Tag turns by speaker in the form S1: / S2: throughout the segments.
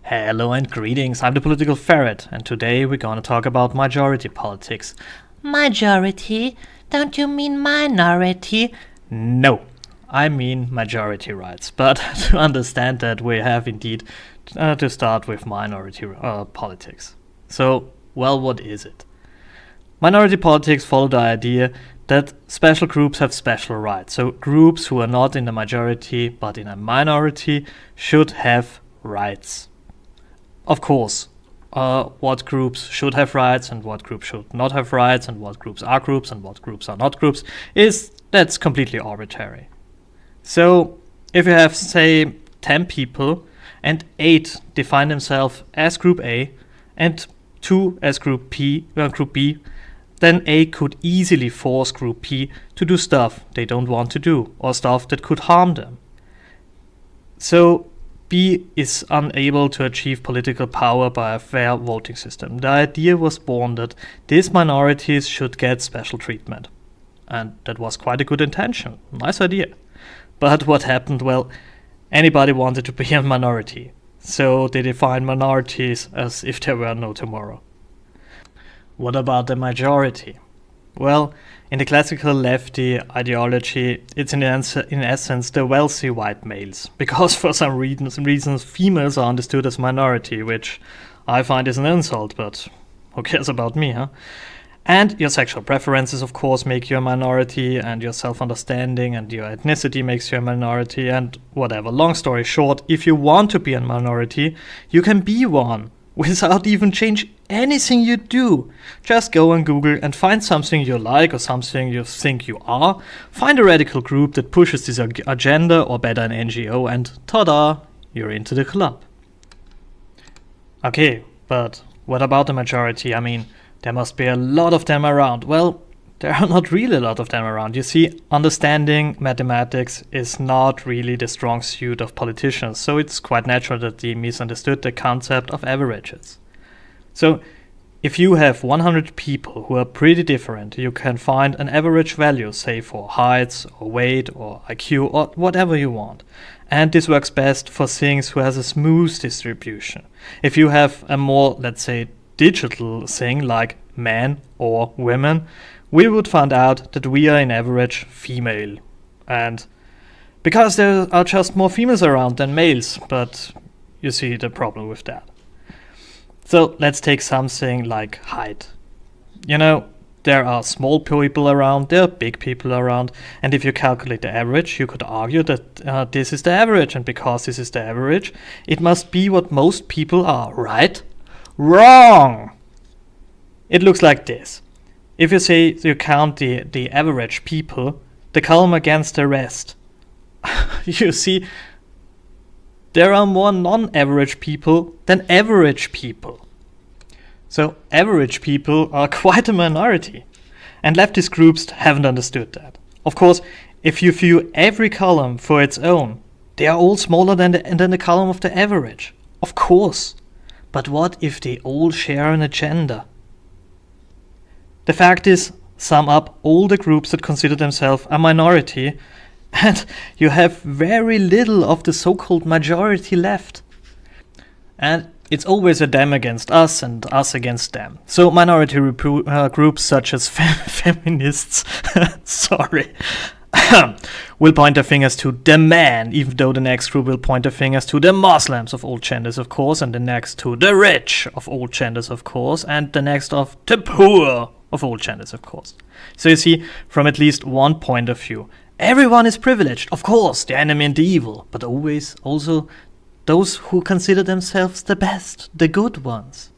S1: Hello and greetings, I'm the Political Ferret, and today we're gonna talk about majority politics.
S2: Majority? Don't you mean minority?
S1: No, I mean majority rights, but to understand that we have indeed to start with minority politics. So, well, what is it? Minority politics follow the idea that special groups have special rights, so groups who are not in the majority but in a minority should have rights. Of course, what groups should have rights and what groups should not have rights and what groups are groups and what groups are not groups that's completely arbitrary. So if you have, say, 10 people and 8 define themselves as Group A and 2 as Group B, then A could easily force Group P to do stuff they don't want to do or stuff that could harm them. So B is unable to achieve political power by a fair voting system. The idea was born that these minorities should get special treatment. And that was quite a good intention. Nice idea. But what happened? Well, anybody wanted to be a minority. So they defined minorities as if there were no tomorrow. What about the majority? Well, in the classical lefty ideology, it's in essence the wealthy white males, because for some reasons females are understood as minority, which I find is an insult, but who cares about me, huh? And your sexual preferences, of course, make you a minority, and your self-understanding and your ethnicity makes you a minority, and whatever. Long story short, if you want to be a minority, you can be one, without even change anything you do. Just go on Google and find something you like or something you think you are. Find a radical group that pushes this agenda, or better an NGO, and ta-da, you're into the club. Okay, but what about the majority? I mean, there must be a lot of them around. Well, there are not really a lot of them around. You see, understanding mathematics is not really the strong suit of politicians, so it's quite natural that they misunderstood the concept of averages. So, if you have 100 people who are pretty different, you can find an average value, say for heights or weight or IQ or whatever you want. And this works best for things who has a smooth distribution. If you have a more, let's say, digital thing like men or women, we would find out that we are in average female. And because there are just more females around than males, but you see the problem with that. So let's take something like height. You know, there are small people around, there are big people around, and if you calculate the average, you could argue that this is the average, and because this is the average, it must be what most people are, right? Wrong! It looks like this. If you say you count the average people, the column against the rest, you see there are more non-average people than average people. So average people are quite a minority, and leftist groups haven't understood that. Of course, if you view every column for its own, they are all smaller than the column of the average. Of course. But what if they all share an agenda? The fact is, sum up all the groups that consider themselves a minority, and you have very little of the so-called majority left. And it's always a them against us and us against them. So minority groups such as feminists, sorry, will point their fingers to the man, even though the next group will point their fingers to the Muslims of all genders, of course, and the next to the rich of all genders, of course, and the next of the poor of all genders, of course. So you see, from at least one point of view, everyone is privileged, of course, the enemy and the evil, but always also those who consider themselves the best, the good ones.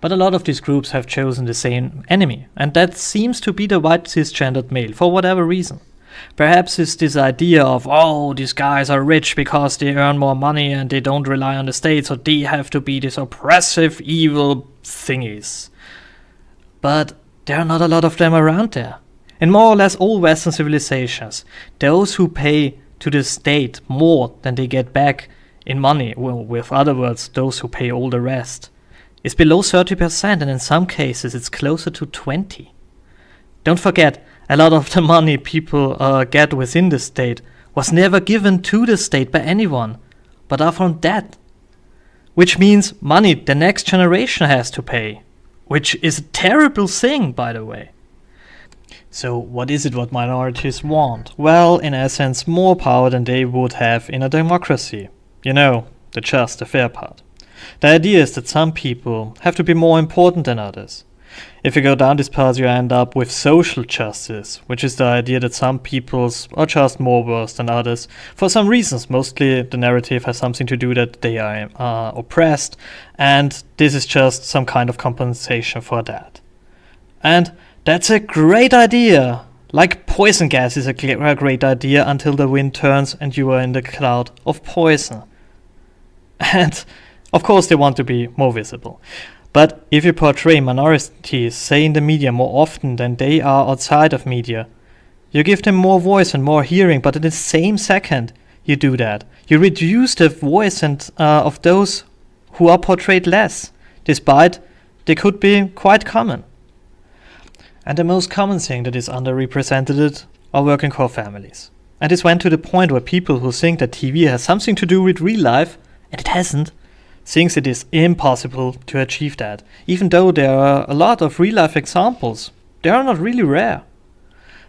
S1: But a lot of these groups have chosen the same enemy, and that seems to be the white cisgendered male, for whatever reason. Perhaps it's this idea of, oh, these guys are rich because they earn more money and they don't rely on the state, so they have to be these oppressive, evil thingies. But there are not a lot of them around there. In more or less all Western civilizations, those who pay to the state more than they get back in money, well, with other words, those who pay all the rest, is below 30%, and in some cases it's closer to 20%. Don't forget, a lot of the money people get within the state was never given to the state by anyone, but are from that which means money the next generation has to pay, which is a terrible thing, by the way. So what is it what minorities want? Well, in essence, more power than they would have in a democracy. You know, the just, the fair part. The idea is that some people have to be more important than others. If you go down this path, you end up with social justice, which is the idea that some peoples are just more worse than others for some reasons. Mostly the narrative has something to do that they are oppressed, and this is just some kind of compensation for that. And that's a great idea. Like poison gas is a great idea until the wind turns and you are in the cloud of poison. And of course they want to be more visible. But if you portray minorities, say in the media, more often than they are outside of media, you give them more voice and more hearing, but in the same second you do that, you reduce the voice of those who are portrayed less, despite they could be quite common. And the most common thing that is underrepresented are working core families. And this went to the point where people who think that TV has something to do with real life, and it hasn't, thinks it is impossible to achieve that. Even though there are a lot of real life examples, they are not really rare.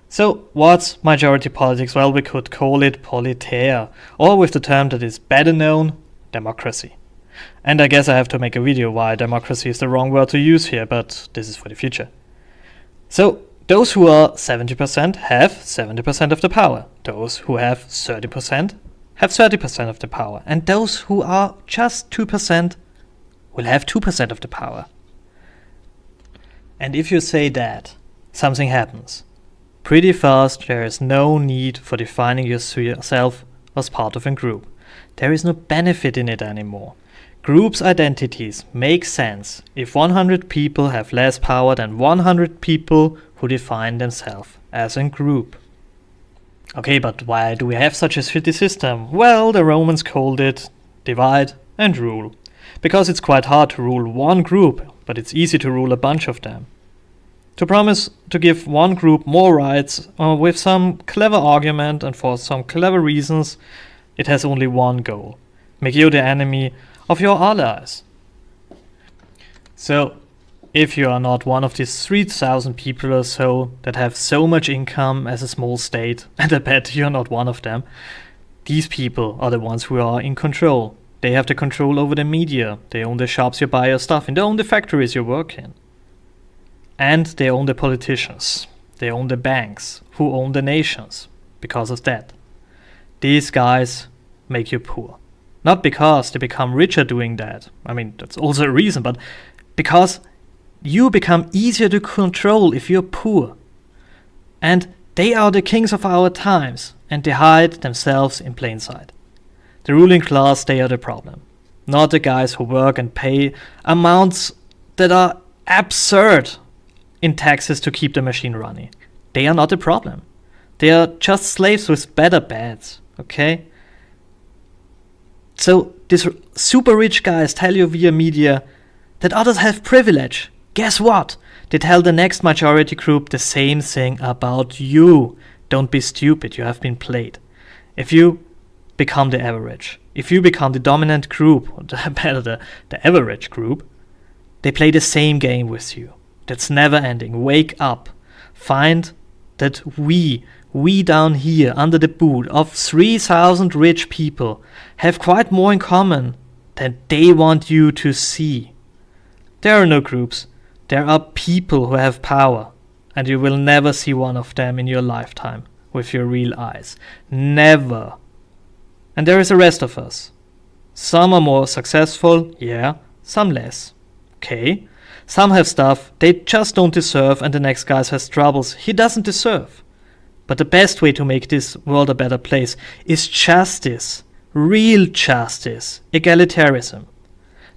S1: So what's majority politics? Well, we could call it politaire, or with the term that is better known, democracy. And I guess I have to make a video why democracy is the wrong word to use here, but this is for the future. So those who are 70% have 70% of the power. Those who have 30% have 30% of the power. And those who are just 2% will have 2% of the power. And if you say that, something happens. Pretty fast, there is no need for defining yourself as part of a group. There is no benefit in it anymore. Groups' identities make sense if 100 people have less power than 100 people who define themselves as a group. Okay, but why do we have such a shitty system? Well, the Romans called it divide and rule. Because it's quite hard to rule one group, but it's easy to rule a bunch of them. To promise to give one group more rights with some clever argument and for some clever reasons, it has only one goal: make you the enemy of your allies. So, if you are not one of these 3,000 people or so that have so much income as a small state, and I bet you're not one of them, these people are the ones who are in control. They have the control over the media, they own the shops you buy your stuff in, they own the factories you work in. And they own the politicians, they own the banks, who own the nations, because of that. These guys make you poor. Not because they become richer doing that. I mean, that's also a reason, but because you become easier to control if you're poor. And they are the kings of our times, and they hide themselves in plain sight. The ruling class, they are the problem. Not the guys who work and pay amounts that are absurd in taxes to keep the machine running. They are not the problem. They are just slaves with better beds, okay? So these super rich guys tell you via media that others have privilege. Guess what? They tell the next majority group the same thing about you. Don't be stupid, you have been played. If you become the average, if you become the dominant group, or the average group, they play the same game with you. That's never ending. Wake up. Find that we down here under the boot of 3,000 rich people have quite more in common than they want you to see. There are no groups. There are people who have power, and you will never see one of them in your lifetime with your real eyes. Never. And there is the rest of us. Some are more successful, yeah, some less. Okay. Some have stuff they just don't deserve, and the next guy has troubles he doesn't deserve. But the best way to make this world a better place is justice. Real justice. Egalitarianism.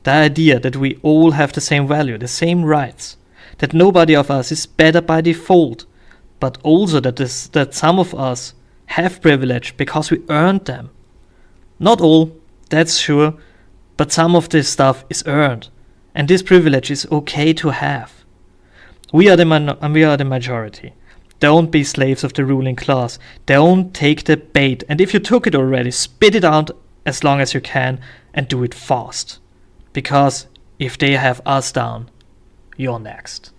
S1: The idea that we all have the same value, the same rights. That nobody of us is better by default. But also that some of us have privilege because we earned them. Not all, that's sure, but some of this stuff is earned. And this privilege is okay to have. We are the majority. Don't be slaves of the ruling class. Don't take the bait. And if you took it already, spit it out as long as you can and do it fast. Because if they have us down, you're next.